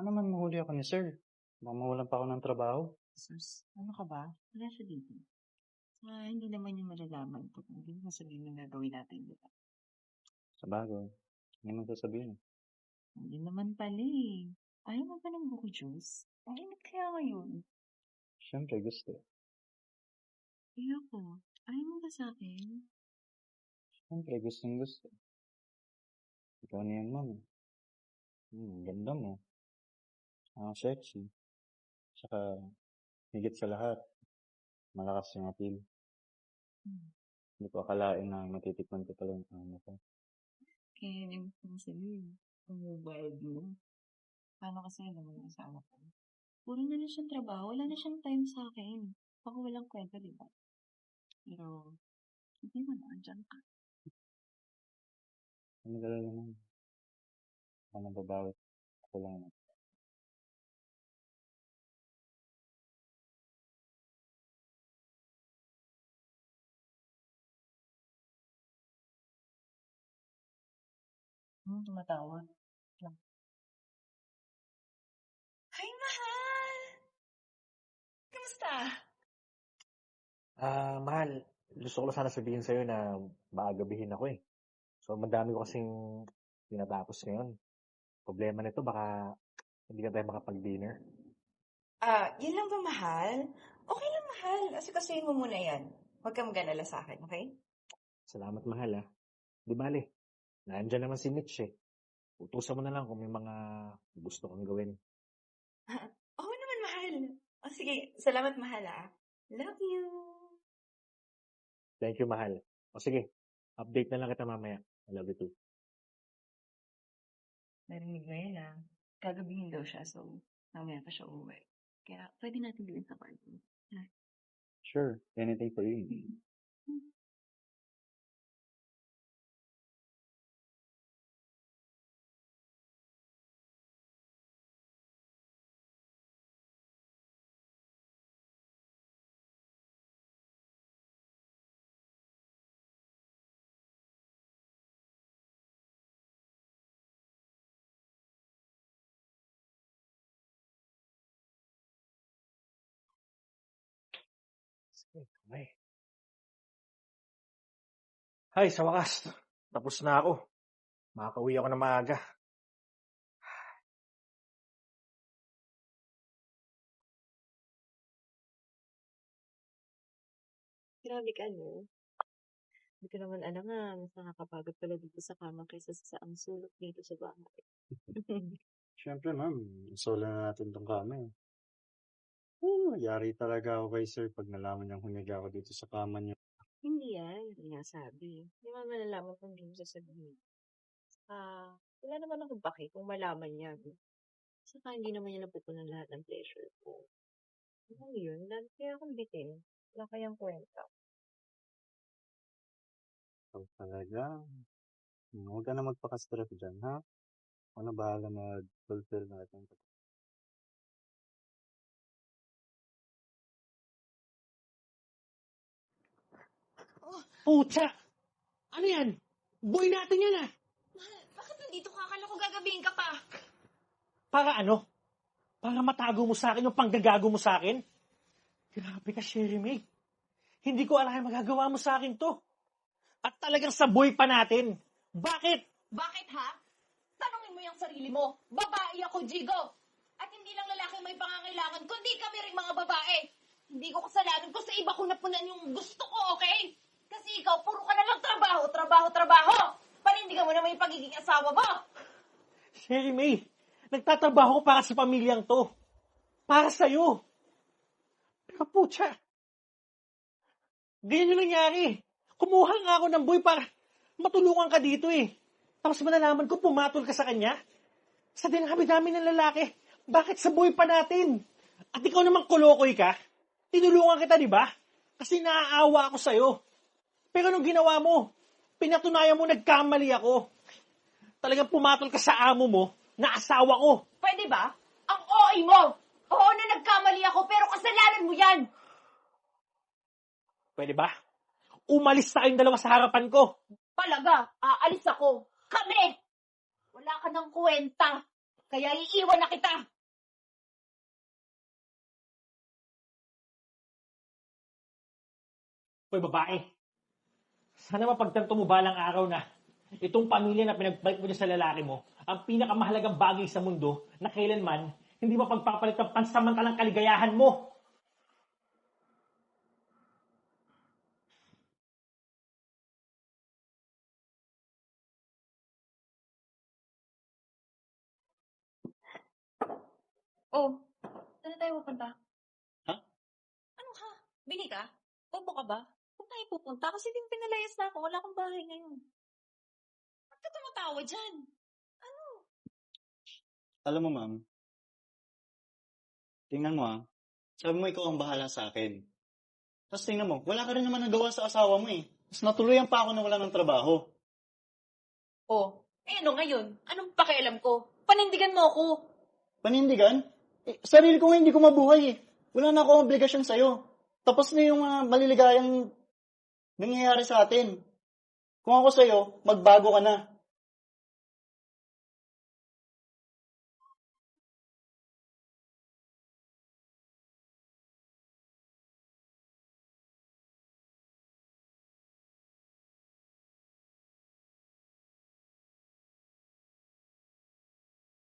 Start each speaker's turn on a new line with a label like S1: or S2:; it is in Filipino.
S1: naman mahuli ako ni sir? Baka mawalan pa ako ng trabaho.
S2: Sus, ano ka ba? Wala siya dito. Hindi naman yung malalaman ko kung hindi mo sabihin na gagawin natin, di ba?
S1: Sabagay. Hindi naman sasabihin.
S2: Hindi naman pala eh. Ayaw mo ba ng buko juice? Ang init kaya ngayon.
S1: Siyempre gusto.
S2: Ayoko. Ayaw mo ba sa akin?
S1: Siyempre gusto. Ikaw na yan, ma'am. Ganda mo. Sexy. Tsaka, higit sa lahat, malakas yung appeal. Hindi ko akalain na matitikman ko pala yung ano ko.
S2: Kaya hindi mo sabihin. Ang mobile mo. Paano kasi alam mo yung asawa ko? Puro na siyang trabaho. Wala na siyang time sa akin. Baka walang kwenta, di ba? Pero, hindi mo na. Andyan ka.
S1: Ano gala naman? Ano babawit? Ako lang.
S2: Tumatawag. Hi, mahal! Kamusta?
S3: Mahal, gusto ko lang sana sabihin sa'yo na maagabihin ako eh. So, madami ko kasing tinatapos ngayon. Problema nito, baka hindi na tayo makapag-dinner.
S4: Yun lang ba, mahal? Okay lang, mahal. Asikasuhin mo muna yan. Huwag kang mag-alala sa akin, okay?
S3: Salamat, mahal ah. Di bale, nandiyan naman si Mitch eh. Utusan mo na lang kung may mga gusto kong gawin.
S4: Oo naman, mahal. Sige, salamat, mahal Love you.
S3: Thank you, mahal. Sige, update na lang kita mamaya. I love you too.
S2: Narinig mo yun Gagabihin daw siya, so mamaya pa siya uuwi. Kaya pwede natin gawin sa party.
S1: Sure, anything for you.
S3: Okay. Ay, sa wakas. Tapos na ako. Makakauwi ako na maaga.
S2: Grabe ka, no? Hindi ko naman alam mas nakakapagod pala dito sa kama kaysa sa ang sulok dito sa bahay.
S1: Siyempre, ma'am. Solo na natin tong kama eh. Yari talaga ako kay sir pag nalaman niyang humiga ako dito sa kama niyo.
S2: Hindi yan. Hindi nga sabi. Hindi mo malalaman kung hindi mo sasabihin. Wala naman akong pake kung malaman niya. Saka hindi naman niya napupunan lahat ng pleasure ko. Ano yun? Kaya akong bitin. Wala kayang kwenta.
S1: So, talaga. Huwag ka na magpaka-stress dyan, ha? Ako na bahala mag-fulfill na itong
S3: Pucha! Ano yan? Boy natin yan
S4: Mahal, bakit nandito ka? Akala ko gagabihin ka pa.
S3: Para ano? Para matago mo sa akin yung panggagago mo sa akin? Grabe ka, Sherry May. Hindi ko alam magagawa mo sa akin to. At talagang sa boy pa natin. Bakit?
S4: Bakit, ha? Tanungin mo yung sarili mo. Babae ako, Jigo. At hindi lang lalaki may pangangailangan, kundi kami rin mga babae. Hindi ko kasalanan kung sa iba ko napunan yung gusto ko, okay? Kasi ikaw, puro ka na lang trabaho. Panindigan mo naman yung pagiging asawa mo.
S3: Sherry May, nagtatrabaho ko para sa pamilyang to. Para sa'yo. Pero pucha, ganyan yung nangyari. Kumuha nga ako ng boy para matulungan ka dito eh. Tapos malalaman ko pumatol ka sa kanya. Sa dinami-dami ng lalaki, bakit sa boy pa natin? At ikaw naman kulokoy ka. Tinulungan kita, di ba? Kasi naaawa ako sa'yo. Pero anong ginawa mo? Pinatunayan mo nagkamali ako. Talagang pumatol ka sa amo mo na asawa ko.
S4: Pwede ba? Ang OA mo! Oo na nagkamali ako, pero kasalanan mo yan!
S3: Pwede ba? Umalis na kayong dalawa sa harapan ko.
S4: Talaga, aalis ako. Kami! Wala ka ng kwenta. Kaya iiwan na kita!
S3: Hoy, babae. Sana mapagtanto mo balang araw na itong pamilya na pinagpalit mo dyan sa lalaki mo, ang pinakamahalagang bagay sa mundo na kailanman hindi mapagpapalit ang pansamantalang kaligayahan mo.
S2: Oh, saan na tayo pupunta?
S1: Ha?
S2: Ano ka? Bini ka? Bobo ka ba? Kung tayo pupunta, kasi din pinalayas na ako. Wala akong bahay ngayon. Ba't ka tumatawa dyan?
S1: Alam mo, ma'am, tingnan mo sabi mo ikaw ang bahala sa akin. Tapos tingnan mo, wala ka rin naman nagawa sa asawa mo eh. Tapos natuluyan pa ako na wala ng trabaho.
S2: Oh, ano ngayon? Anong pakialam ko? Panindigan mo ako.
S1: Panindigan? Sarili ko nga hindi ko mabuhay eh. Wala na akong obligasyon sa'yo. Tapos na yung maliligayang nangyayari sa atin. Kung ako sa'yo, magbago ka na.